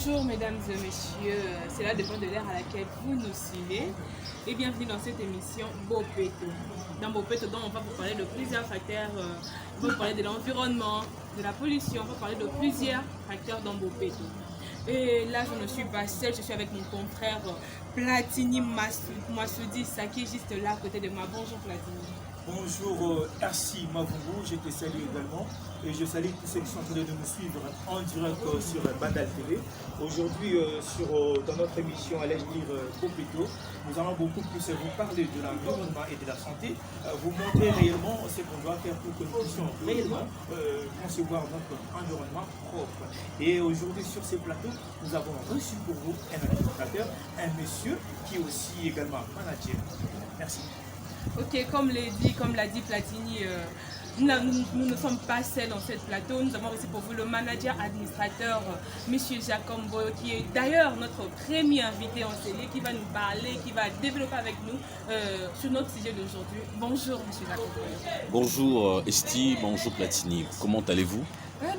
Bonjour mesdames et messieurs, cela dépend de l'ère à laquelle vous nous suivez et bienvenue dans cette émission Bopeto. Dans Bopeto, on va vous parler de plusieurs facteurs, on va vous parler de l'environnement, de la pollution, on va parler de plusieurs facteurs dans Bopeto. Et là, je ne suis pas seule, je suis avec mon confrère Platini Massoudi, ça qui est juste là à côté de moi. Bonjour Platini. Bonjour Arsi Mavungu, je te salue également et je salue tous ceux qui sont en train de nous suivre en direct sur Bandal TV. Aujourd'hui, dans notre émission à l'âge lire Bopeto, nous allons beaucoup plus vous parler de l'environnement et de la santé, vous montrer réellement ce qu'on doit faire pour que nous puissions réellement concevoir notre environnement propre. Et aujourd'hui sur ces plateaux, nous avons reçu pour vous un administrateur, un monsieur qui est aussi également manager. Merci. Ok, comme l'a dit Platini, nous ne sommes pas seuls dans ce plateau. Nous avons aussi pour vous le manager administrateur, M. Jacob Mboyo, qui est d'ailleurs notre premier invité en série, qui va nous parler, qui va développer avec nous sur notre sujet d'aujourd'hui. Bonjour M. Jacob Mboyo. Bonjour Esti, bonjour Platini. Comment allez-vous?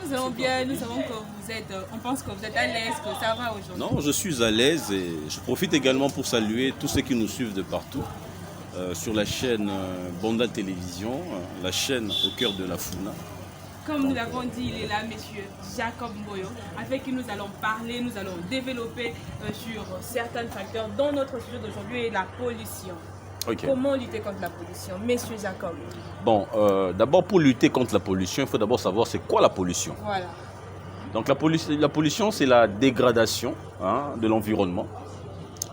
Nous allons bien, nous savons que vous êtes, on pense que vous êtes à l'aise, que ça va aujourd'hui. Non, je suis à l'aise et je profite également pour saluer tous ceux qui nous suivent de partout. Sur la chaîne Bandal Télévision, la chaîne au cœur de la Funa. Comme nous l'avons dit, il est là, monsieur Jacob Mboyo, avec qui nous allons parler, nous allons développer sur certains facteurs dont notre sujet d'aujourd'hui est la pollution. Okay. Comment lutter contre la pollution, monsieur Jacob? Bon, d'abord pour lutter contre la pollution, il faut d'abord savoir c'est quoi la pollution. Voilà. Donc la pollution c'est la dégradation de l'environnement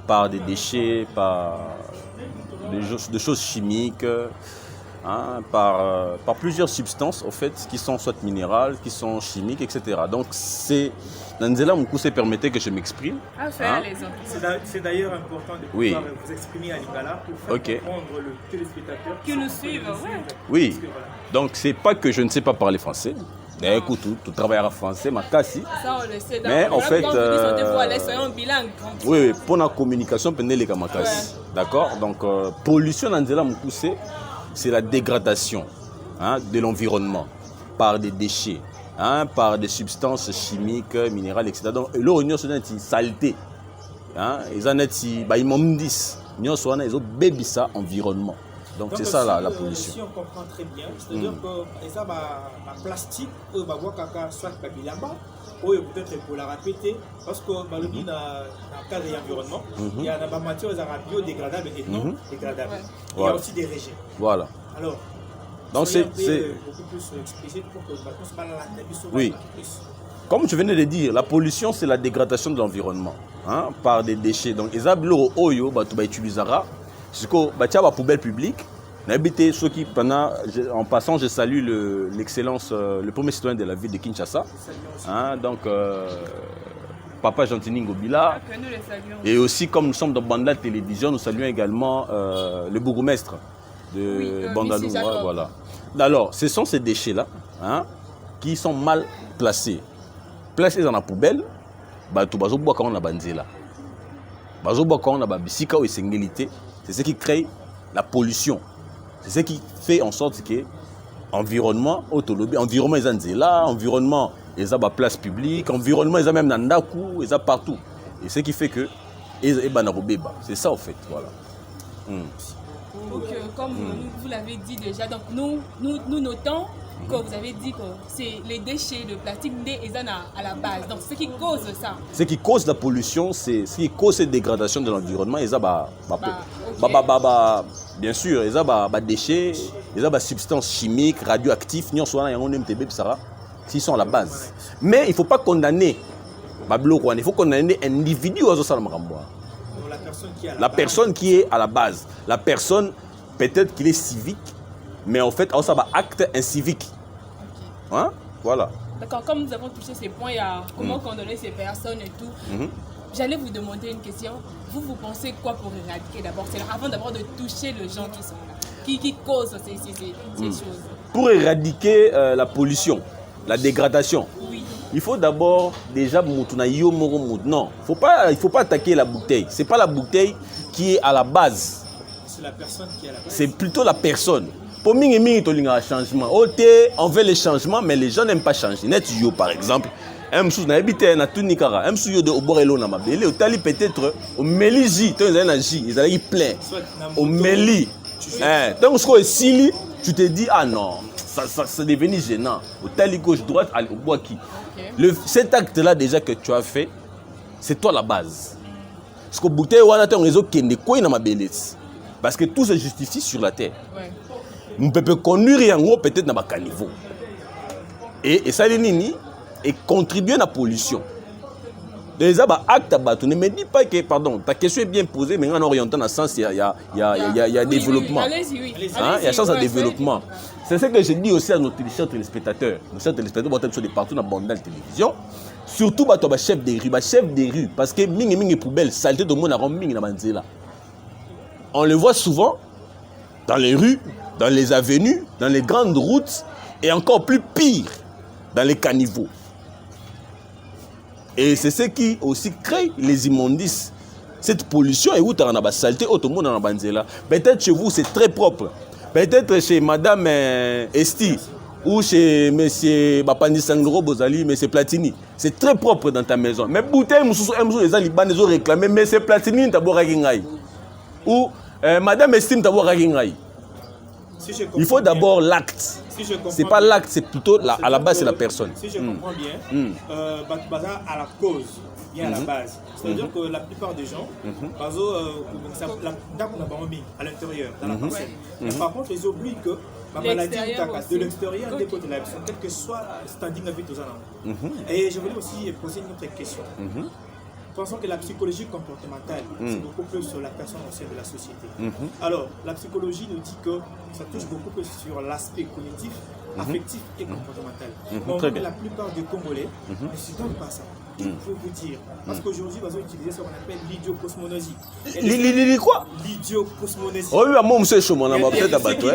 par des déchets, par des choses chimiques, par plusieurs substances en fait, qui sont soit minérales, qui sont chimiques, etc. Donc c'est Nanzela Moukousé permettait que je m'exprime. C'est d'ailleurs important de pouvoir vous exprimer à Lingala pour faire comprendre le téléspectateur qui nous suivent. Oui, que, voilà. Donc c'est pas que je ne sais pas parler français. Écoute, tu travailleras français, ma cassi. Ça, on le sait. Mais en fait, oui, pour la communication, les kamakasi. D'accord. Donc, pollution dans Nzela Moukousé, c'est la dégradation de l'environnement par des déchets, par des substances chimiques, minérales, etc. Donc, l'union c'est une saleté. Ils ont une immondis. L'union c'est un baby ça environnement. Donc c'est ça la pollution. Si on comprend très bien, c'est-à-dire que ça va plastique, on va voir caca soit babilamba, ou peut-être pour la répéter, parce que dans le cadre de l'environnement, il y a des matières biodégradables et non dégradables. Il y a aussi des rejets. Voilà. Alors, donc c'est beaucoup plus explicite pour que je parle oui. Comme je venais de dire, la pollution c'est la dégradation de l'environnement par des déchets. Donc les ablos oyo tu utiliseras. C'est que la poubelle publique, ceux qui, en passant, je salue l'excellence, le premier citoyen de la ville de Kinshasa. Donc, Papa Gentini Ngobila. Et aussi, comme nous sommes dans Bandal Télévision, nous saluons également le bourgmestre de Bandalou. Voilà. Alors, ce sont ces déchets-là qui sont mal placés. Placés dans la poubelle, c'est ce qui crée la pollution. C'est ce qui fait en sorte que l'environnement, environnement est là, environnement est la place publique, environnement est même dans Ndaku, est partout. Et ce qui fait que c'est ça en fait. Voilà. Donc, comme vous l'avez dit déjà, donc nous notons que vous avez dit que c'est les déchets de plastique à la base. Donc, ce qui cause ça. Ce qui cause la pollution, c'est ce qui cause cette dégradation de l'environnement. Bien sûr, ils ont des déchets, ils ont des substances chimiques, radioactives, qui sont à la base. Mais il ne faut pas condamner. Il faut condamner un individu. La personne qui est à la base. La personne, peut-être qu'il est civique, mais en fait, ça va acte incivique. Voilà. D'accord, comme nous avons touché ces points, il y a comment condamner ces personnes et tout. J'allais vous demander une question. Vous pensez quoi pour éradiquer d'abord? C'est avant d'abord de toucher les gens qui sont là, qui causent ces choses. Pour éradiquer la pollution, la dégradation, il faut d'abord déjà non, il faut pas attaquer la bouteille. C'est pas la bouteille qui est à la base. C'est la personne qui est à la base. C'est plutôt la personne. Pour moi, on veut les changements, mais les gens n'aiment pas changer. Net par exemple, un sous na habité na tunikara un sous yo de oborelo na mabele otali peut-être au meliji to ezali na ji ezali plein au meli donc ce que sili tu te dis ah non ça devenu gênant otali gauche droite allez au bois qui cet acte là déjà que tu as fait c'est toi la base parce que bouteille wana ton réseau kende ko na mabele parce que tout se justifie sur la terre on peut conduire yango peut-être na ba caniveau et ça les nini et contribuer à la pollution. Les actes abattus. Ne me dis pas que, pardon, ta question est bien posée, mais en orientant dans le sens, il y a développement. Il y a chance à développement. C'est ce que je dis aussi à nos téléspectateurs. Nos chers téléspectateurs, ils sont de partout dans la télévision. Surtout, les chefs des rues. Parce que les poubelles, saleté de monde à Rombing, on le voit souvent dans les rues, dans les avenues, dans les grandes routes, et encore plus pire, dans les caniveaux. Et c'est ce qui aussi crée les immondices. Cette pollution, et où tu as la saleté, tout le monde en a. Peut-être chez vous, c'est très propre. Peut-être chez Madame Esti ou chez M. Bapandi Sangro Bozali, M. Platini. C'est très propre dans ta maison. Mais bouteille, les Alibans ont réclamé, mais c'est Platini, tu as ou Madame Esti, tu as il faut d'abord l'acte. C'est pas l'acte, c'est plutôt à la base, c'est la personne. Si je comprends bien, à la cause, bien à la base. C'est-à-dire que la plupart des gens, à l'intérieur, dans la parcelle. Par contre, ils oublient que la maladie de l'extérieur, quel que soit le standing avec tous les gens. Et je voulais aussi poser une autre question. Pensons que la psychologie comportementale, c'est beaucoup plus sur la personne au sein de la société. Alors, la psychologie nous dit que ça touche beaucoup plus sur l'aspect cognitif, affectif et comportemental. Mais la plupart des Congolais ne se donnent pas ça. Je peux vous dire. Parce qu'aujourd'hui, on va utiliser ce qu'on appelle l'idiocosmonésie. Quoi? L'idiocosmonésie. Oh oui, moi, monsieur Chomon, on va peut-être abattre.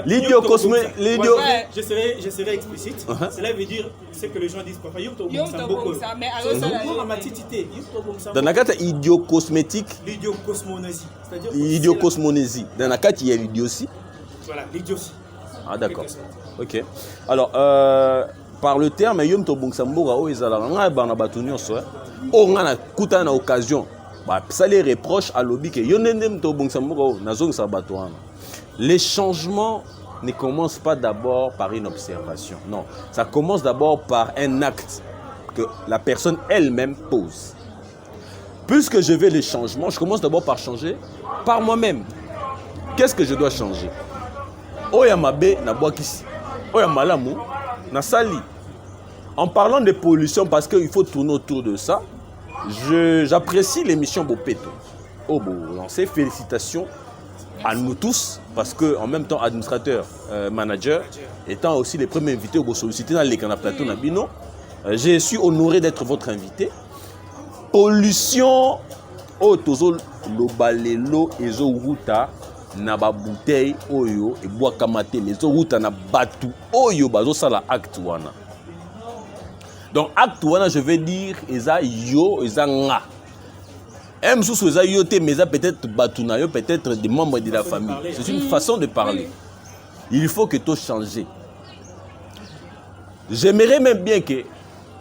L'idiocosmonésie. Je serai explicite. Cela veut dire ce que les gens disent. Dans la carte idiocosmétique, l'idiocosmonésie. L'idiocosmonésie. Dans la carte, il y a l'idiotie. Voilà, l'idiotie. Ah, d'accord. Ok. Alors, par le terme, yom to bongsamboga o ezala nga bana batunyo so o nga na kuta na occasion ba ça les reproche à lobby que yonendem to bongsamboga o nazong sa batoana. Les changements ne commencent pas d'abord par une observation. Non, ça commence d'abord par un acte que la personne elle-même pose. Puisque je veux les changements, je commence d'abord par changer par moi-même. Qu'est-ce que je dois changer? Oyamabe na boakisi. Oyamalamu na sali. En parlant de pollution, parce qu'il faut tourner autour de ça, j'apprécie l'émission Bopeto. Oh, bon, lancez félicitations à nous tous, parce qu'en même temps, administrateur, manager, étant aussi les premiers invités au sollicité dans les canaux plateau Nabino, je suis honoré d'être votre invité. Pollution, oh, tozo lobalelo ezo ruta na ba bouteille oyo e bois kamate mais ezo ruta na batu oyo bazo sala acte wana. Donc acte wana je vais dire eza yo eza nga. Même sous eza yo te mais peut-être batu na yo peut-être des membres de la famille. C'est une façon de parler. Il faut que tout change. J'aimerais même bien que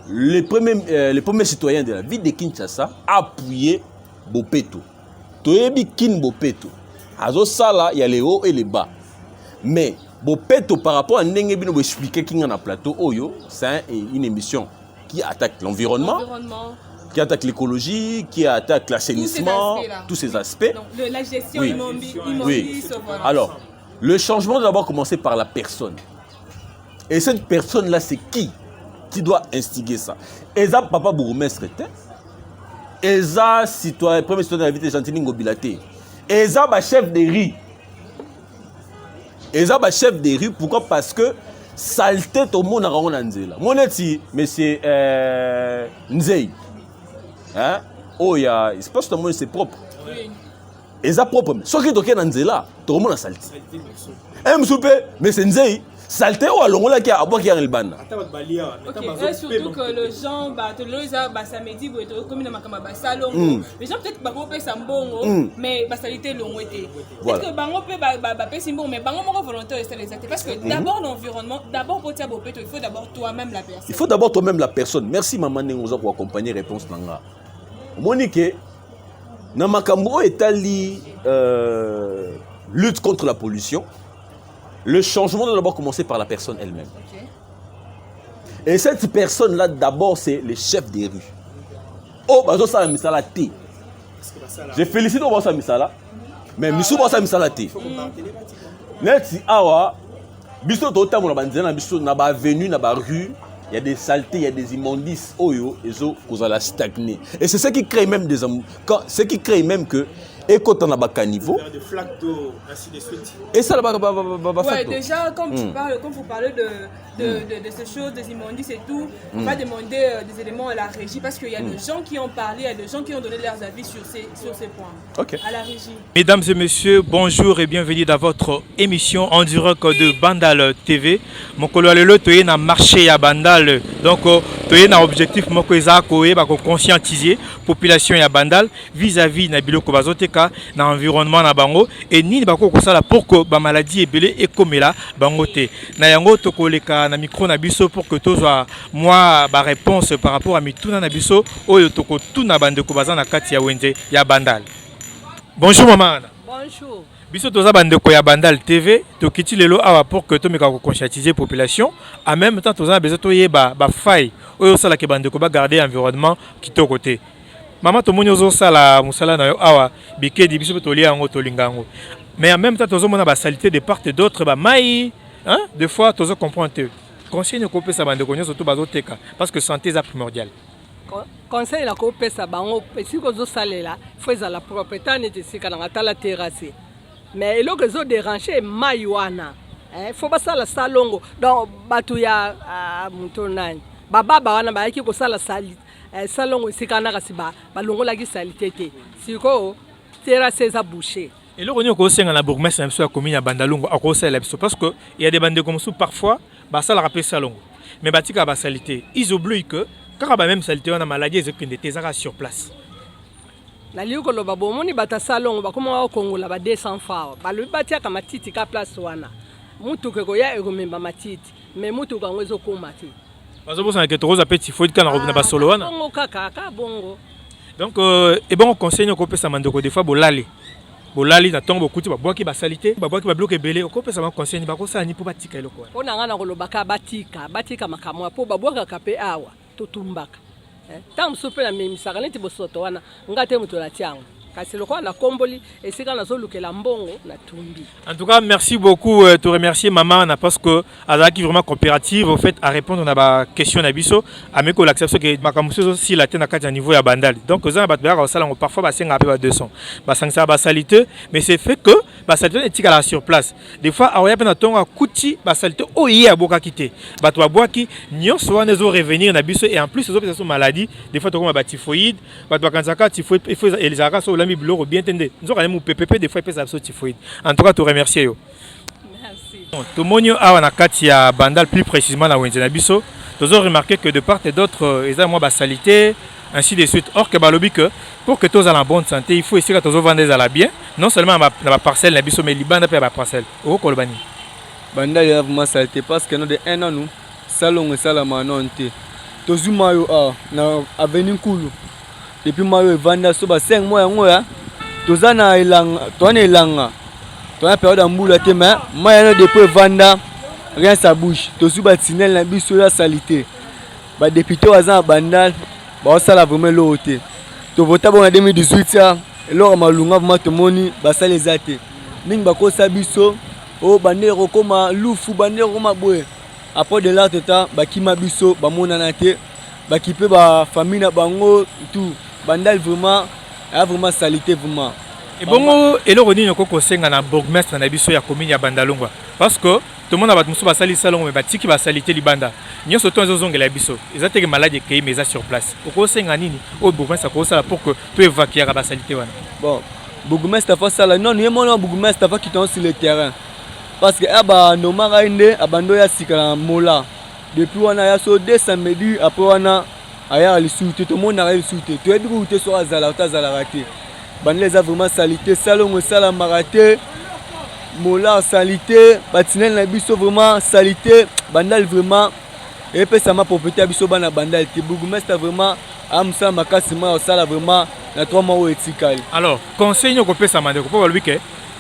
les premiers citoyens de la ville de Kinshasa appuyaient Bopeto. Toyebi kin Bopeto. Azo sala, il y a les hauts et les bas. Mais Bopeto par rapport à Ndenge Bino expliquer qu'il y a un plateau Oyo, c'est une émission qui attaque l'environnement, qui attaque l'écologie, qui attaque l'assainissement, tous ces aspects. Donc, la gestion immondice. Oui. Alors, le changement doit d'abord commencer par la personne. Et cette personne-là, c'est qui doit instiguer ça? Eza papa bourgmestre, Eza citoyen, premier citoyen de la ville de Gentini Ngobilate. Eza ba chef de rue. Eza ba chef de rue, pourquoi? Parce que saleté au monde a nzela. Mon eti monsieur Nzei. Hein? Oh ya, il se passe que c'est propre. Oui. eza propre. Soki toke na nzela, to mona saleté. Msoupe, mais c'est nzei. Saleté ou alongola qui a aboua qui a le banda. Ok, et surtout que les gens, ça me dit, comme dans salon, les gens peut-être bango pe sambongo, mais salité longo été. Est-ce que bango pe pe simbon, mais bango mon volontaire est les actes. Parce que d'abord l'environnement, d'abord pour tia bopeto, il faut d'abord toi-même la personne. Il faut d'abord toi-même la personne. Merci maman Nengoza pour accompagner réponse nanga. Monique, na makambo etali lutte contre la pollution. Le changement doit d'abord commencer par la personne elle-même. Okay. Et cette personne-là, d'abord, c'est le chef des rues. Oh, bah, ça, misala té. Je félicite au boss misala, mais misou boss misala té. Neti awa, biso tota mon banzena biso na ba avenue na ba rue, il y a des saletés, il y a des immondices oyo ezo kozala stagner. Et c'est ce qui crée même des ce qui crée même que et quand on a un niveau, des flaques d'eau, ainsi de suite. Et ça, ouais, déjà, comme tu parles, quand vous parlez de ces choses, des immondices et tout, on va demander des éléments à la régie parce qu'il y a des gens qui ont parlé, il y a des gens qui ont donné leurs avis sur ces points. Okay. À la régie. Mesdames et messieurs, bonjour et bienvenue dans votre émission en direct de Bandal TV. Mon collègue, tu es dans le marché à Bandal. Donc, tu es dans l'objectif de conscientiser la population à Bandal vis-à-vis de Bilo Kobazote. Dans l'environnement na bango et ni bako kosala pour que ba maladie ebele et comme là bango te na yango to koleka na micro na biso pour que tozwa moi ba réponse par rapport à mituna na biso oyo to ko tuna bande ko bazana kati ya wenze ya Bandal. Bonjour maman. Bonjour. Biso toza bande ko ya Bandal TV to kiti lelo awa pour que to meka ko conscientiser population en même temps toza besoin to yeba ba faille oyo sala ke bande ko ba garder environnement kitoko te. Maman, tout le monde sala musala na yo awa bikedi biso tolia ngo tolingango. Mais en même temps tozo mona ba salité de part et d'autre ba mai hein des fois tozo comprendre conseil ne kopé sa bande konyo surtout bazo teka parce que santé est primordial. Conseil la kopé sa bango pesi ko zo salela faut la propriété ne te sika na tala terrasse. Mais elo que zo déranger mai wana. Faut pas ça la salongo donc batu ya mutonani. Baba wana ba yaki ko sala sali salon sikana kasiba balongola ki salité te siko terrasse za boucher et le revenu ko senga na bourgmestre na biso ya commune ya Bandalungu akosala biso parce que il y a des bandes comme ça parfois ba sala rappel salon mais batika ba salité ils oublient que quand ba même salité wana maladie ezokende te ezaka sur place na liuko lo babomoni bata salon ba koma kongola ba 200 fois ba lu batia ka matiti ka place wana mutu ke ko ya egomemba matiti mais mutu ka ngwezo ko matiti. Donc, et bon, on conseille qu'on peut s'amender des fois bolali. Bolali na tongo kuti ba boaki ba salité, ba boaki ba bloquer belé, on peut ça conseille ba ko ça ni pour batika eloko. On a ngana ko lobaka batika makamwa po ba boaka kape awa to tumbaka. Tant sope na memisaka neti bosoto wana ngate muto la tiango. Kasi loko na komboli et c'est quand na zolukela mbongo na tumbi. En tout cas, merci beaucoup te remercier maman parce que azaki vraiment coopérative au fait à répondre à ma question na biso ameko l'acception que makamuso aussi la tena kati niveau ya Bandal. Donc za ba ba sala parfois ba senga pe ba 200. Ba sangsa ba salité mais c'est fait que ba salité etika la sur place. Des fois aoya pe na tonga kuti ba salité oyi aboka kité. Ba to boaki nyonso wana zo revenir na biso et en plus zo peut maladie des fois to comme ba typhoïde, ba to kanzaka typhoïde et faut elizaka so la mi bloro bien tendé. Nous avons un PPP des fois peut ça typhoïde. En tout cas te remercier yo. Merci. To monio awa na kati ya Bandal plus précisément na Wenze na biso. Nous avons remarqué que de part et d'autre ils ont moins ba salité ainsi de suite. Or que balobi que pour que tous en bonne santé, il faut essayer que tous vendre à la bien, non seulement dans la parcelle na biso mais libanda pe ba parcelle. O kolbani. Bandal ya vraiment saleté parce que nous de un an nous salon et salama non té. Tozuma yo na avenue Kulu. Depuis mayo vanda so ba 5 mois ngoya. Tozana ilanga, toana ilanga. Toana période ambula te mais maya depuis vanda rien ça bouge. Tozuba tinel na biso la salité. Ba député waza Bandal ba sala vraiment loté. To vota bon en 2018 ya eloko malunga vraiment to moni ba sala ezate. Ning ba ko sabiso o bandero koma lufu bandero koma boye. Après de là tota ba kima biso ba monana te ba kipe ba famille na bango tout Bandal vraiment a vraiment salité vraiment. Et bon et le roni nyoko ko senga na bourgmestre na biso ya commune ya Bandalungwa parce que tout le monde a battu muso ba sali salon mais batiki ba salité libanda. Nyoso to zongela biso. Ezate ke malade ke mais sur place. Ko senga nini o bourgmestre ko sala pour que to évacuer ba salité wana. Bon, bourgmestre fa sala non ye mona bourgmestre fa quitter sur le terrain parce que aba no mara inde abando ya sikala mola depuis wana ya so de samedi après wana aya ali soute tout monde a soute tu es bien tu so azala utazala raté bandele za vraiment salité salongo sala maraté mola salité batinel na biso vraiment salité bandal vraiment et puis ça m'a propriété biso bana bandal te bourgmestre vraiment amsa makasi ma sala vraiment na 3 mois etikali. Alors conseil nous copé ça mande ko ba week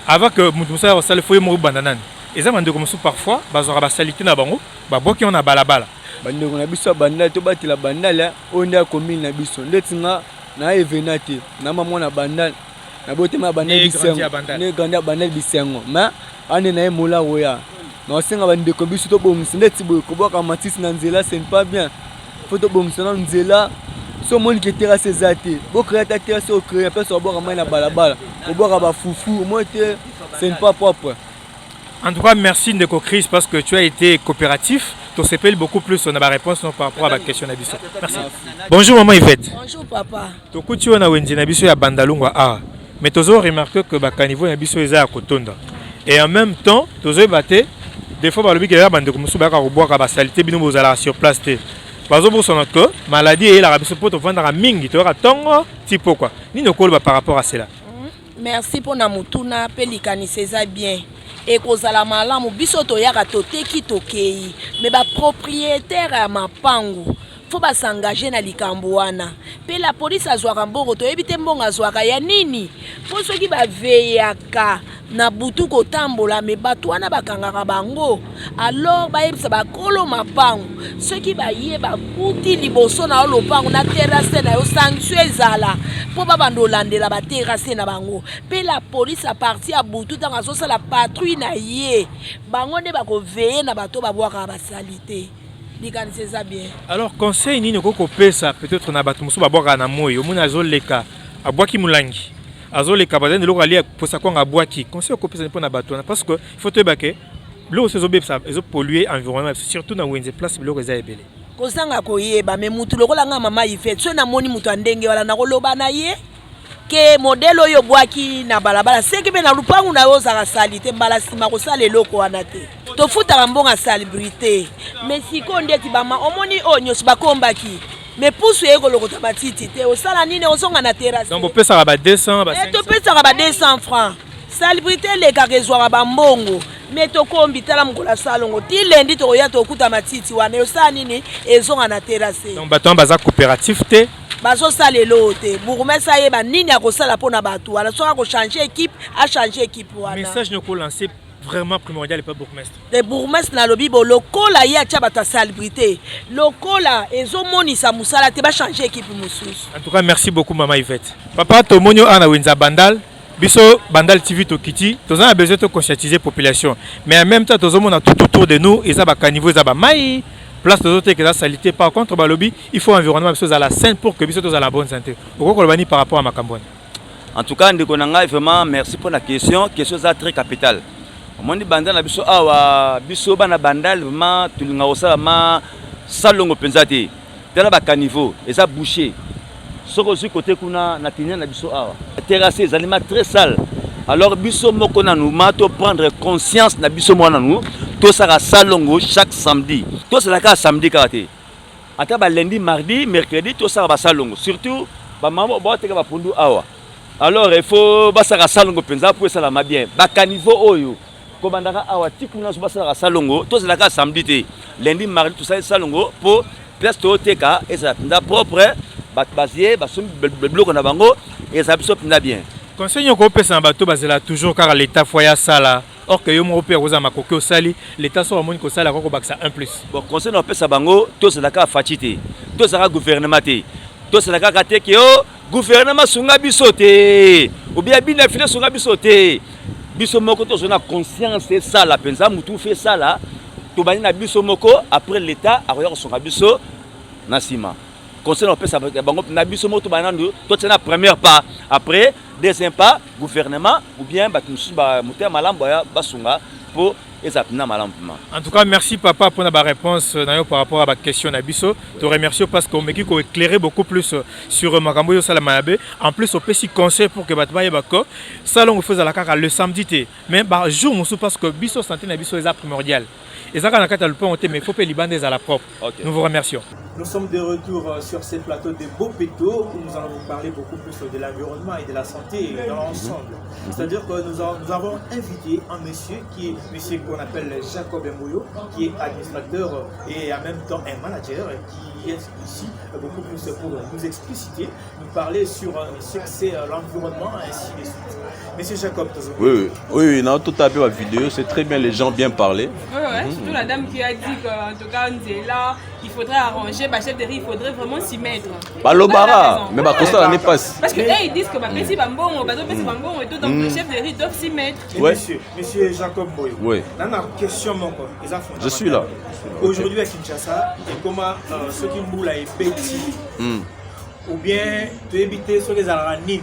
avant que mutu ça sala foye mo bandanan eza mande ko musu parfois bazora ba salité na bango ba boki on a balabala bande ko na biso bandal to batila bandal onda commune na biso ndetinga na evenate na mama na bandal na botema bandal bisengo ne ganda bandal bisengo mais ane na emola roya na osenga bande ko biso to bongisi ndeti boy ko boka matisi na nzela c'est pas bien faut to bongisi na nzela so moni ke terrasse zate bo créer ta terrasse au créer pe so boka mai na balabala ko boka ba fufu moi te c'est pas propre. En tout cas, merci Ndeko Chris parce que tu as été coopératif. Tu s'appelles beaucoup plus on a la réponse par rapport à la question d'Abisso. Merci. Bonjour maman Yvette. Bonjour papa. Tu kuti on a wenzi n'Abisso ya bandalungwa a. Mais tu as remarqué que baka niveau n'Abisso eza à kotonda. Et en même temps, tu as batté des fois par le biais de la bande comme ça baka boire ka ba salité bino bozala sur place té. Bazo pour son que maladie et la rabisso pour te vendre à mingi tu auras tongo tipo quoi. Ni no kolba par rapport à cela. Merci pour na mutuna pelikani seza bien. Et kozala malamu biso to yaka to teki tokei mais ba propriétaire ya mapangu faut ba s'engager na likambo wana pe la police azwaka mbongo to ebite mbongo azwaka ya nini po soki ba veyaka na butu kotambola me bato wana bakangaka bango alors bayebisa bakolo mapangu soki baye bakuti liboso na lopango na terrasse na yo sanction ezala po babando landela ba terrasse na bango pe la police a parti à butu tanga so la patrouille na ye bango nde bakoveye na bato babwaka ba salité. Alors conseil nini koko pesa peut-être na bato musu babwaka na moyo muna azoleka abwaki mulangi azoleka bazane loko ali posa kwa abwaki conseil ko pesa na bato parce que il faut te bake l'eau se zobepsa ezo polluer environnement surtout na wenze place biloko eza ebele kozanga koyeba me mutu lokola nga mama Yvette so na moni mutu andenge wala na koloba na ye ke modèle oyo bwaki na balabala seki be na lupangu na yo za salité mbala sima ko sala eloko wana te to futa mbonga salubrité mais siko ndeti bama omoni onyo sibakombaki mais pousu eko lokota matiti te osala nini osonga na terrasse donc pesa ba 200 ba 500 to pesa ba 200 francs salubrité le ka kezwa ba mbongo mais to kombi tala mukola salongo ti lendi to ya to kuta matiti wana osala nini ezonga na terrasse donc bato baza coopératif te baso salelo te bourgmestre yeba nini akosala pona bato wala soka ko changer équipe a changer équipe wana message ne ko lancer vraiment primordial et pas bourgmestre. Le bourgmestre na lobi bo lokola ya tia bata salubrité lokola ezomonisa musala te ba changer équipe mususu. En tout cas merci beaucoup maman Yvette. Papa Tomonio ana wenza bandal biso bandal TV to kiti toza na besoin de conscientiser population mais en même temps tozomona tout autour de nous eza ba caniveau eza ba mai place de autres que la salité par contre ba lobby il faut environnement biso za la saine pour que biso toza la bonne santé. Pourquoi kolobani par rapport à Makamboni. En tout cas ndeko nanga vraiment merci pour la question ça très capitale. Mondi bandal na biso awa biso bana bandal vraiment tulinga osala ma salongo penzate tela ba caniveau eza bouché soko sur côté kuna na tinia na biso awa terrasse les aliments très sales alors biso moko na nous mato prendre conscience na biso mona nous to sala salongo chaque samedi to sala ka samedi karaté ata ba lundi mardi mercredi to sala ba salongo surtout ba maman ba teka ba pundu awa alors il faut ba sala salongo penza pour ça la bien ba caniveau oyo kobandaka awa tikuna so basala salongo to zelaka samedi te lundi mardi tout ça salongo pour place to teka et ça nda propre bat basier basum bloc na bango et ça biso pinda bien conseil ko pesa bato bazela toujours car l'état foya sala or que yo mo père oza makoke osali l'état so amoni ko sala ko baksa 1+. Bon conseil no pesa bango to zelaka fatité to zelaka gouvernement te to zelaka kate ke yo gouvernement sunga biso te ou bien bina file sunga biso te biso moko to zona conscience c'est ça la penza mutu fait ça là to bani na biso moko après l'état akoya ko songa biso na sima conseil on peut ça bango na biso moko to bani to tena première pas après deuxième pas gouvernement ou bien ba mutu ba mutu malambo ya basunga pour eza pina malamu mpima. En tout cas, merci papa pour la réponse par rapport à la question d'Abisso. Je te remercie parce qu'on m'a éclairé beaucoup plus sur Makamboyo Salamabe. En plus, on peut aussi conseiller pour que Batbaye Bako, ça l'on fait à la carte le samedi. Mais par jour, on parce que Bisso santé Nabisso est primordial. Et ça, quand on a le point, mais il faut que les bandes à la propre. Okay. Nous vous remercions. Nous sommes de retour sur ces plateaux de Bopeto où nous allons vous parler beaucoup plus de l'environnement et de la santé dans l'ensemble. C'est-à-dire que nous avons invité un monsieur qui est monsieur qu'on appelle Jacob Mouyo, qui est administrateur et en même temps un manager qui est ici beaucoup plus pour nous expliciter, nous parler sur ce que c'est l'environnement et ainsi de suite. Monsieur Jacob, oui, non, tout à fait la vidéo, c'est très bien, les gens bien parlé. Oui, surtout la dame qui a dit qu'en tout cas, on est là, il faudrait arranger, chef de riz, il faudrait vraiment s'y mettre. Bah, l'obara, mais bah, ça l'année passe. Parce que ils disent que bah, si bambon, et tout, donc le chef de riz doivent s'y mettre. Ouais. Monsieur Jacob Boyo, oui. Dans la question, je suis là. Aujourd'hui à Kinshasa, et comment ceux qui moulent à Epeti, ou bien de éviter sur les aranines,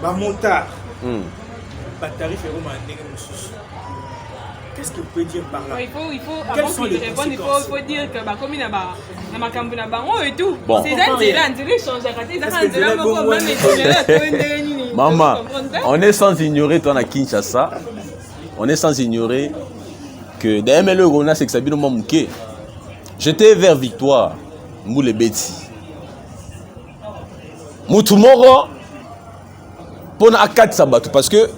bah, montard. Qu'est-ce que vous pouvez dire par là? Il faut avant qu'il réponde, il faut dire que comme il y a et tout. Bon. C'est ça, maman, on est sans ignorer toi à Kinshasa. On est sans ignorer que des MLE on a c'est que ça bino mamouké. J'étais vers Victoire, Moule Betty. Moutoumoro pour A4 Sabato parce que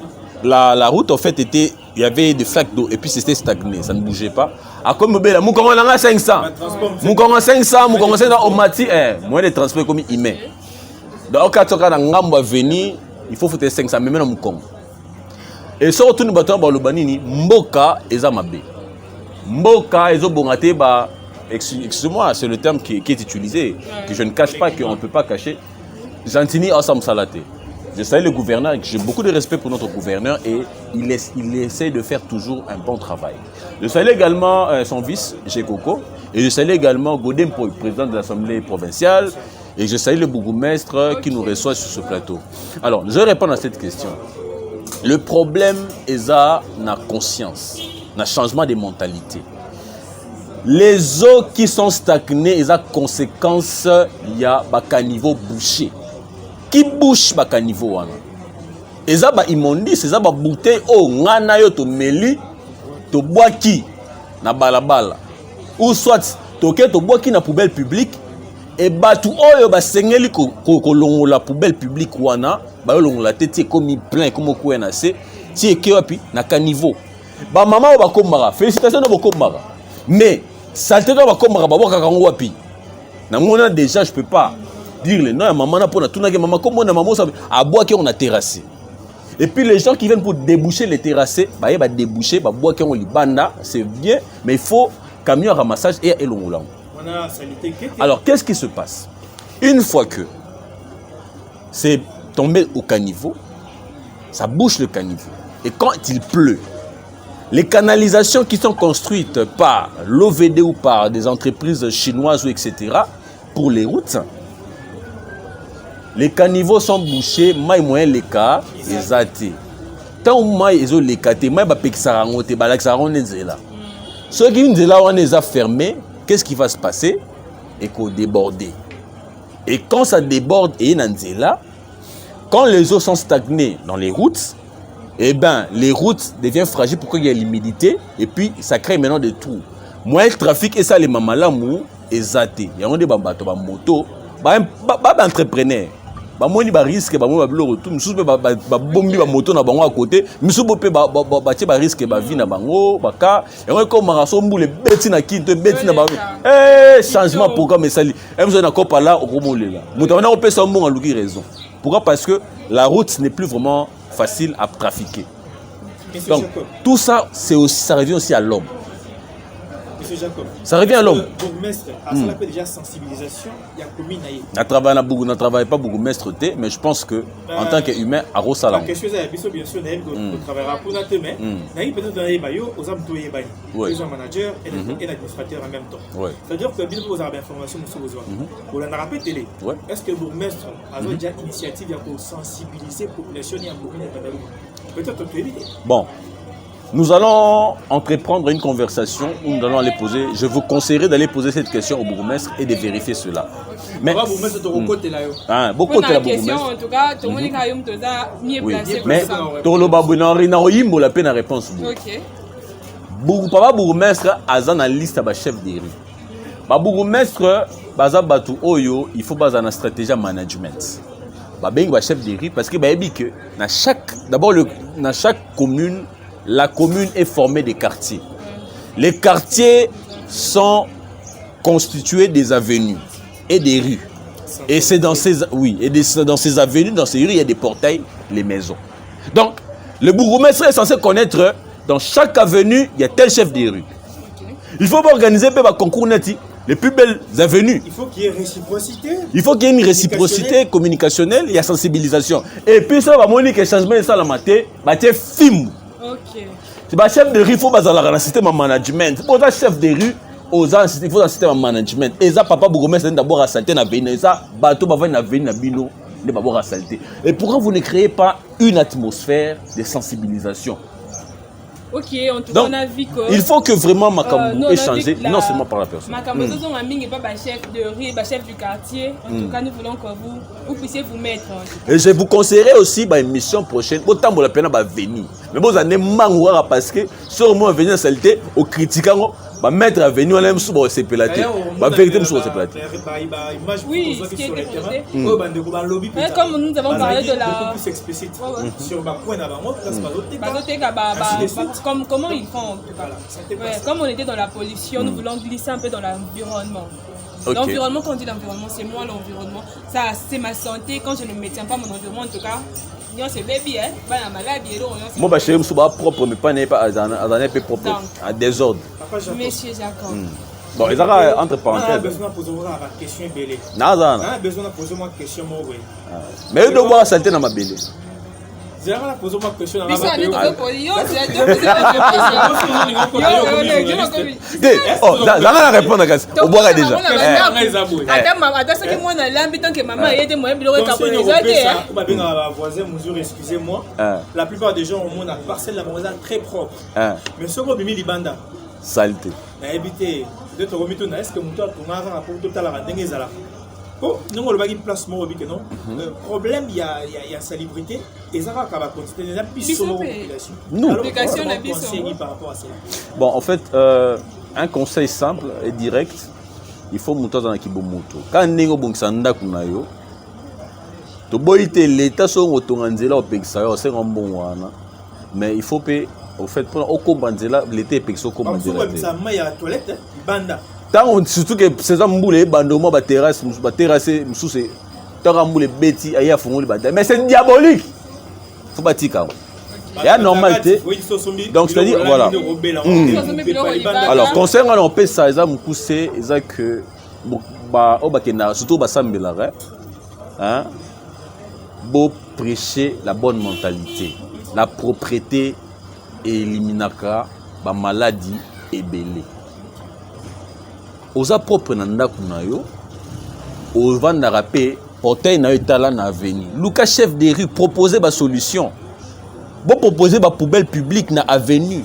la route en fait était, il y avait des flaques d'eau et puis c'était stagné, ça ne bougeait pas. À comme Bela, Moukongo a 500, Moukongo 500, Moukongo 500 au mati, moins de transport comme il met. Donc quand on a ngamba venir, il faut foutre 500 mais même Moukongo. Et surtout nous battons dans le banini, Mboka et Zamabe. Mboka et Zobongate ba, excusez-moi, c'est le terme qui est utilisé, que je ne cache pas, qu'on ne peut pas cacher. Gentini Assam Salaté. Je salue le gouverneur, j'ai beaucoup de respect pour notre gouverneur et il essaie de faire toujours un bon travail. Je salue également son vice, Gekoko, et je salue également Godem, président de l'Assemblée provinciale, et je salue le bourgmestre qui nous reçoit sur ce plateau. Alors, je réponds à cette question. Le problème est dans la conscience, dans le changement de mentalité. Les eaux qui sont stagnées, ils ont conséquence, il y a un niveau bouché. Qui bouche baka niveau wana eza ba immondice eza ba bouteille o ngana yo to meli to boaki na balabala ou soit toke to boaki na poubelle publique et batu oyo ba sengeli ko longola poubelle publique wana ba yo longola tete comme plein comme ko na se ti eke wapi na caniveau ba mama o ba komara félicitations na ba komara mais saleté ba komara ba boka kango wapi na ngona déjà je peux pas dire le nom à maman pour na tuna que maman comme on a maman ça à bois qu'on a terrassé et puis les gens qui viennent pour déboucher les terrassés bah il va déboucher bah bois qu'on libanda c'est bien mais il faut camion à ramassage et l'ongulang. Alors qu'est-ce qui se passe une fois que c'est tombé au caniveau ça bouche le caniveau et quand il pleut les canalisations qui sont construites par l'OVD ou par des entreprises chinoises ou etc pour les routes. Les caniveaux sont bouchés, maï moyen les cas, ils athées. Tant maï ils ont les cas, maï ba pexarango te balak sarango nzela. Ceux qui nzela on les a fermés, qu'est-ce qui va se passer? Et qu'on déborde. Et quand ça déborde et nzela, quand les eaux sont stagnées dans les routes, eh ben les routes deviennent fragiles pourquoi il y a l'humidité et puis ça crée maintenant des trous. Moi le trafic et ça les mamalamou ils athées. Il y a des bateaux, des motos, des entrepreneurs. Moi ni ba risque ba moi ba bilo retour mususu ba bombi ba moto na bango à côté mususu pe ba risque ba vie na bango ba ka et on comme maraso mbule beti na kinte beti na bango changement programme et sali emzo na kopa là au komolela moto na opesa mbongo a luki raison pourquoi parce que la route n'est plus vraiment facile à trafiquer donc tout ça c'est aussi ça revient aussi à l'homme. Monsieur Jacob, ça revient à l'homme. Bourgmestre, à ça l'appelle déjà sensibilisation, il y a commune à on ne travaille pas bourgmestre, mais je pense que en tant qu'humain, à Rosalam. Quelque chose à bien sûr, on travaillera pour notre main. Peut-être dans les baillots, aux hommes tous les baillots, les managers et l'administrateur en même temps. C'est-à-dire que bien vous avez l'information sur besoin. Pour la rappel télé, est-ce que bourgmestre a déjà initiative pour sensibiliser la population et à Bourgmestre? Peut-être que tu évites. Bon. Nous allons entreprendre une conversation où nous allons aller poser. Je vous conseillerais d'aller poser cette question au bourgmestre et de vérifier cela. Mais beaucoup de la question, en tout cas, tout le monde est mieux placé pour mais ça. la peine à réponse. Ok. Papa bourgmestre a une liste de chef de rue. Le bourgmestre il faut baser une stratégie de management. Le chef de rue parce que d'abord dans chaque commune, la commune est formée de quartiers. Les quartiers sont constitués des avenues et des rues. Et c'est dans ces avenues, dans ces rues, il y a des portails, les maisons. Donc, le bourgmestre est censé connaître dans chaque avenue, il y a tel chef de rue. Il faut organiser un concours les plus belles avenues. Il faut qu'il y ait réciprocité. Il faut qu'il y ait une réciprocité communicationnelle, il y a sensibilisation. Et puis ça va montrer que le changement de ça la maté, c'est film. Ok. C'est le chef de rue, il faut baser un système de management. Pour un chef de rue, il faut un système de management. Et ça, papa bourgmestre d'abord à salter dans l'avenue. Et ça, bateau va venir dans l'avenue, il va d'abord à salter. Et pourquoi vous ne créez pas une atmosphère de sensibilisation? Ok, en tout cas, on a vu que... Il faut que vraiment Makambo ait changé, non seulement par la personne. Makambo, n'est pas chef de rue, chef du quartier. En tout cas, nous voulons que vous puissiez vous mettre. Et je vous conseillerais aussi une mission prochaine. Autant pour la peine de venir. Mais vous allez manquer parce que sur moi, venir à saleté, au critiquant, mettre à venir, on aime souvent se pélater. Vérité, souvent se pélater. Oui, ce qui était posé. Comme nous avons parlé de la... Beaucoup plus explicite. Sur ma pointe à comment ils font en tout cas. Comme on était dans la pollution, nous voulons glisser un peu dans l'environnement. Okay. L'environnement, quand on dit l'environnement, c'est moi l'environnement. Ça, c'est ma santé. Quand je ne maintiens pas mon environnement, en tout cas, c'est baby, hein. La maladie, moi, je suis propre, mais pas un propre, à désordre. Monsieur Jacob. Bon, ils ont entre parenthèses. On a besoin de poser une question belle. On a besoin de poser une question mauvaise. Mais ils doivent salter dans ma belle. J'ai posé une question dans ma la répondre à au boire déjà. Excusez-moi. La plupart des gens ont une parcelle de la très propre. Mais ce qu'on a mis libanda. Saleté. Évitez de te remettre est-ce que mon toit pour un rapport total à la dengue là. Nous on le va place non. Le problème il y a salubrité et ça va continuer la piste sur la population. Nous. Par rapport à ça. Bon en fait un conseil simple et direct, il faut monter dans l'équipe moto. Quand ningo bongsanda kunayo to boite l'état so ngotonganzela opekisa yo c'est un bon wana mais il faut payer au fait pour au combanzela l'été epekisa ko banzela. Ça maille à toilette banda. Tant surtout que ces amboulés bandomo ba terrasse musu c'est tant amboulé beti aya fongoli ba mais c'est diabolique. Faut pas tika. Il y a normalité. Donc c'est-à-dire voilà. Alors concernant on peut ça ça mukuse ça que ba obakena surtout ba sambela hein beau prêcher la bonne mentalité, la propreté éliminaka ba maladie et belé. Oza propre na ndaku na yo ovanda rapé portail na etala na avenue luka chef de rue proposer ba solution bon proposer ba poubelle publique na avenue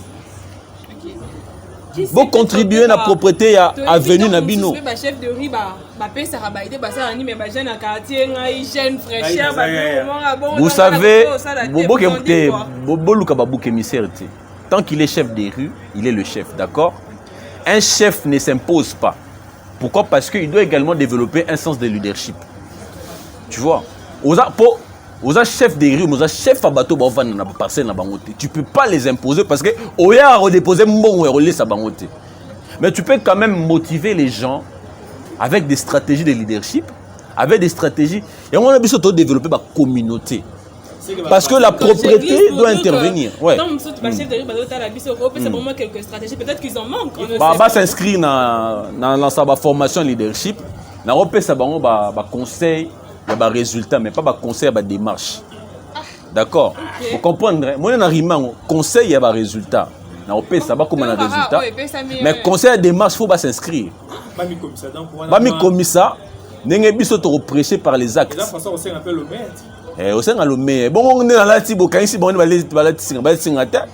bon contribuer na propreté ya avenue na bino ba chef de rue ba pesa rabaide ba ça anime ba jeune na quartier na hygiène fraîcheur ba bon vous savez bo luka ba bouc émissaire tant qu'il est chef de rue il est le chef, d'accord. Un chef ne s'impose pas. Pourquoi? Parce qu'il doit également développer un sens de leadership. Tu vois? Aux chefs des rues, aux chefs à bateau, tu ne peux pas les imposer parce que Oya a redéposé mon relais sa bangote. Mais tu peux quand même motiver les gens avec des stratégies de leadership, avec des stratégies. Et on a besoin de développer ma communauté. Parce que la propriété doit intervenir. Ouais. Quelques stratégies, peut-être qu'ils en manquent. Bah s'inscrire dans sa formation leadership. On peut savoir conseil, des résultats, mais pas conseil, des démarches. D'accord. Vous comprenez? Moi, on conseil, il y a des résultats. On peut savoir comment on a des résultats. Mais conseil, des démarches, il faut s'inscrire. Pas comme ça. N'est pas prêché par les actes. C'est un peu le maître. Au sein de l'homme, bon, on est dans la tibo, quand ici, on va aller singa.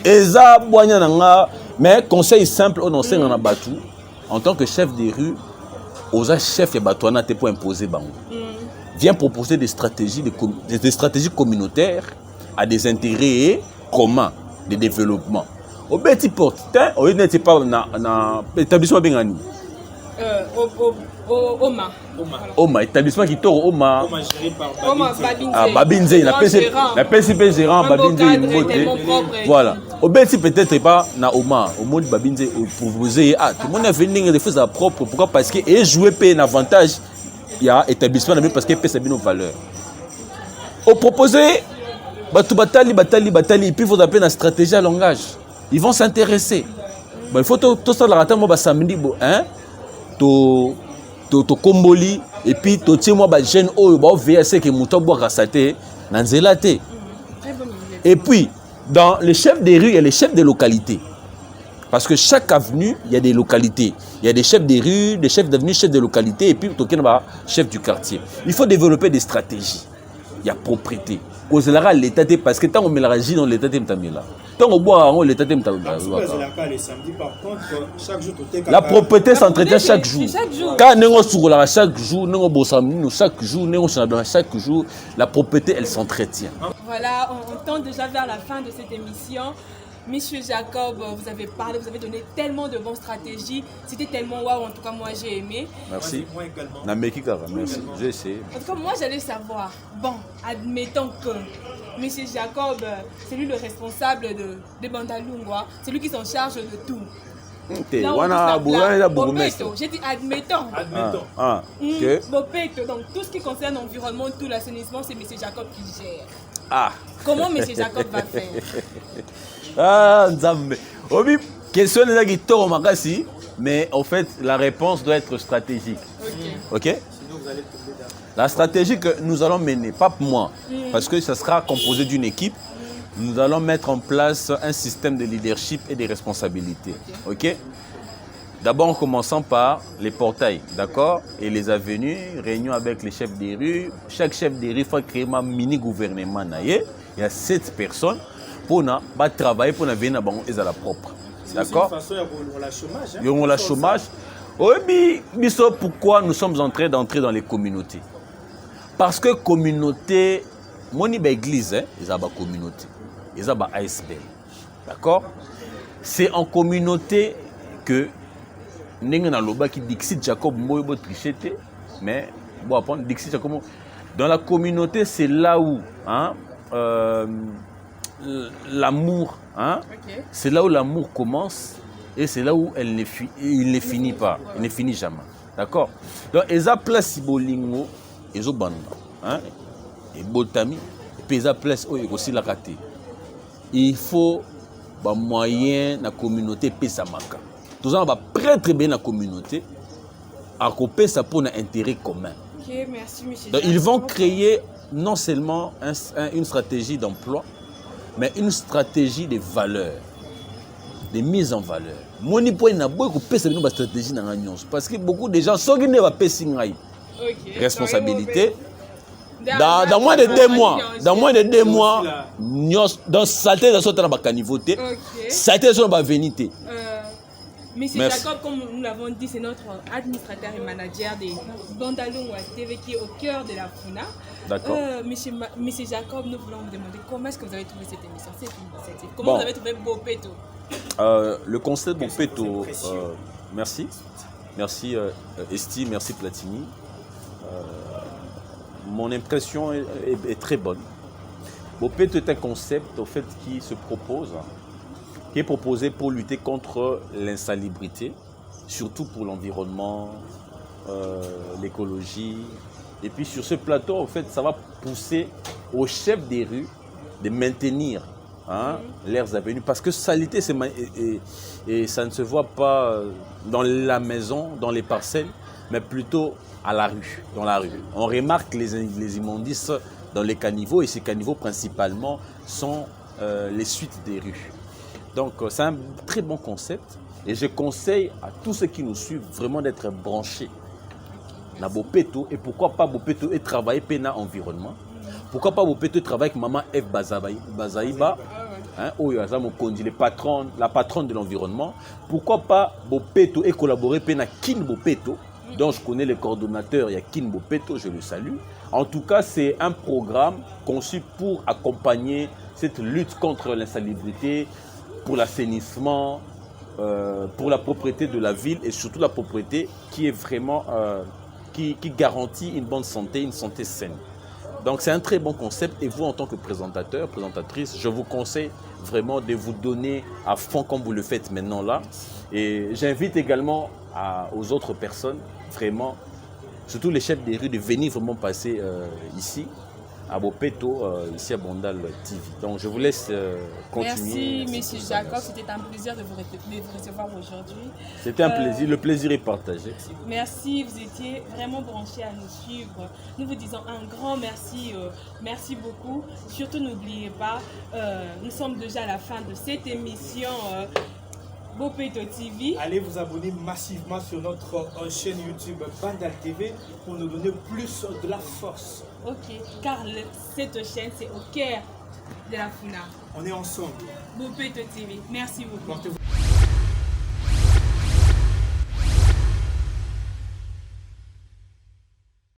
Eza boanya nanga, mais conseil simple on enseigne en Abatou en tant que chef des rues, aux chefs et Batouana pour imposer bango. Viens proposer des stratégies communautaires à des intérêts communs de développement. Au petit porte, au n'était pas dans établissement Bengani. Oma, établissement qui tourne Oma. Oma Babinze, la PCP gérant Babinze. Voilà. Au petit peut-être pas na Oma, au monde Babinze proposer tout le monde a venu de faire sa propre. Pourquoi? Parce que et jouer payer un avantage. Il y a établissement parce qu'il paye nos valeurs. Au proposer batali et puis il faut appeler une stratégie à langage. Ils vont s'intéresser. Bon, il faut tout ça la moi samedi hein to komboli et puis to tie moi ba jeune o ba VSC que muto boire saté nanzela té. Et puis dans les chefs des rues et les chefs des localités. Parce que chaque avenue, il y a des localités. Il y a des chefs des rues, des chefs d'avenue, chefs de localité et puis chef du quartier. Il faut développer des stratégies. Il y a propriété. L'État parce que tant on met la régie dans l'État là. Tant on boit on l'État la propriété s'entretient chaque jour. Quand on sur la chaque jour, on bossam chaque jour, chaque jour, la propriété elle s'entretient. Voilà, on tend déjà vers la fin de cette émission. Monsieur Jacob, vous avez parlé, vous avez donné tellement de bonnes stratégies. C'était tellement waouh, en tout cas moi j'ai aimé. Merci. Merci. J'ai essayé. En tout cas moi j'allais savoir. Bon, admettons que Monsieur Jacob, c'est lui le responsable de Bandalungwa, c'est lui qui s'en charge de tout. J'ai dit admettons. Bopeto, donc tout ce qui concerne l'environnement, tout l'assainissement, c'est Monsieur Jacob qui gère. Comment Monsieur Jacob va faire? Nzambe. Obi, question est là qui tourne makasi, mais en fait la réponse doit être stratégique. OK? La stratégie que nous allons mener, pas moi, parce que ça sera composé d'une équipe, nous allons mettre en place un système de leadership et de responsabilités. OK? D'abord en commençant par les portails, d'accord? Et les avenues, réunion avec les chefs des rues. Chaque chef des rues faut créer un mini-gouvernement. Il y a 7 personnes pour travailler pour venir à la propre. D'accord? C'est une façon de chômage. Il y a le chômage. Oui, mais pourquoi nous sommes en train d'entrer dans les communautés? Parce que communauté, mon église, ils ont une communauté. Ils ont une ASBL. D'accord? C'est en communauté que qui Dixit Jacob Moyo tricheté, mais bon, après Dixit Jacob. Dans la communauté, c'est là où l'amour, c'est là où l'amour commence et c'est là où il ne finit pas, il ne finit jamais. D'accord? Donc, ils ont place Bolingo, ils ont banda, et Botami, et puis ils ont place aussi la raté. Il faut des moyens dans la communauté Pessamaka. Tout ça va très bien dans la communauté, à couper ça pour un intérêt commun. Ok, merci, monsieur. Donc, ils vont créer non seulement une stratégie d'emploi, mais une stratégie de valeur, de mise en valeur. Moi, je n'ai pas une stratégie dans la parce que beaucoup de gens sont venus à une responsabilité. Dans moins de 2 mois, dans saleté de la caniveauté, saleté de la vénité. Monsieur Jacob, comme nous l'avons dit, c'est notre administrateur et manager de Bandalungwa TV qui est au cœur de la FUNA. D'accord. Monsieur Jacob, nous voulons vous demander comment est-ce que vous avez trouvé cette émission, cette initiative? Comment vous avez trouvé Bopeto? Le concept Bopeto, merci. Merci Esti, merci Platini. Mon impression est très bonne. Bopeto est un concept au fait, qui se propose, qui est proposé pour lutter contre l'insalubrité, surtout pour l'environnement, l'écologie. Et puis sur ce plateau, en fait, ça va pousser aux chefs des rues de maintenir leurs avenues. Parce que saleté, et ça ne se voit pas dans la maison, dans les parcelles, mais plutôt à la rue, dans la rue. On remarque les immondices dans les caniveaux, et ces caniveaux principalement sont les suites des rues. Donc c'est un très bon concept, et je conseille à tous ceux qui nous suivent vraiment d'être branchés dans Bopeto. Et pourquoi pas Bopeto et travailler dans l'environnement? Pourquoi pas Bopeto travailler avec maman F Bazaïba, hein, Oyo Azamo Kondi, la patronne de l'environnement. Pourquoi pas Bopeto et collaborer avec Kin Bopeto, dont je connais le coordonnateur, il y a Kin Bopeto, je le salue. En tout cas, c'est un programme conçu pour accompagner cette lutte contre l'insalubrité, pour l'assainissement, pour la propriété de la ville et surtout la propriété qui est vraiment, qui garantit une bonne santé, une santé saine. Donc c'est un très bon concept et vous en tant que présentateur, présentatrice, je vous conseille vraiment de vous donner à fond comme vous le faites maintenant là. Et j'invite également aux autres personnes, vraiment, surtout les chefs des rues, de venir vraiment passer ici, à Bopeto, ici à Bandal TV. Donc je vous laisse continuer. Merci, M. Jacob. C'était un plaisir de vous recevoir aujourd'hui. C'était un plaisir. Le plaisir est partagé. Merci, vous étiez vraiment branchés à nous suivre. Nous vous disons un grand merci. Merci beaucoup. Surtout, n'oubliez pas, nous sommes déjà à la fin de cette émission. Bopeto TV. Allez vous abonner massivement sur notre chaîne YouTube Bandal TV pour nous donner plus de la force. Ok, car cette chaîne, c'est au cœur de la FUNA. On est ensemble. Bopeto TV. Merci beaucoup.